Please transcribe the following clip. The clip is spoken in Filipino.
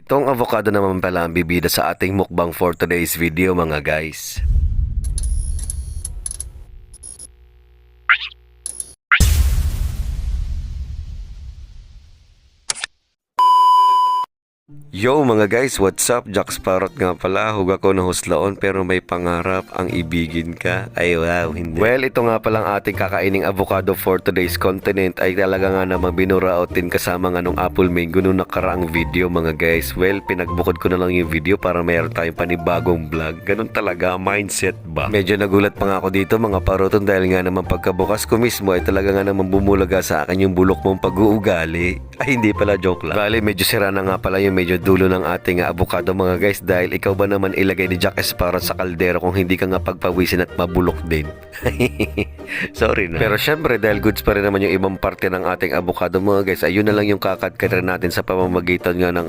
Itong avocado naman pala ang bibida sa ating mukbang for today's video mga guys. Yo mga guys, what's up? Jax Parrot nga pala, huga ko na huslaon pero may pangarap ang ibigin ka. Ay wow, hindi. Well, ito nga palang ating kakaining avocado for today's content ay talaga nga naman binurautin kasama nga nung apple mango nung nakaraang video mga guys. Well, pinagbukod ko na lang yung video para mayroon tayong panibagong vlog. Ganun talaga, mindset ba? Medyo nagulat pa nga ako dito mga paruton dahil nga naman pagkabukas ko mismo ay talaga nga naman bumulaga sa akin yung bulok mong pag-uugali. Ay hindi pala, joke lang. Bale, medyo sira na nga pala yung medyo dulo ng ating avocado mga guys dahil ikaw ba naman ilagay ni Jack Esparot sa kaldero kung hindi ka nga pagpawisin at mabulok din. Sorry na. Pero syempre dahil goods pa rin naman yung ibang parte ng ating avocado mga guys, ayun na lang yung kakatkat natin sa pamamagitan nga ng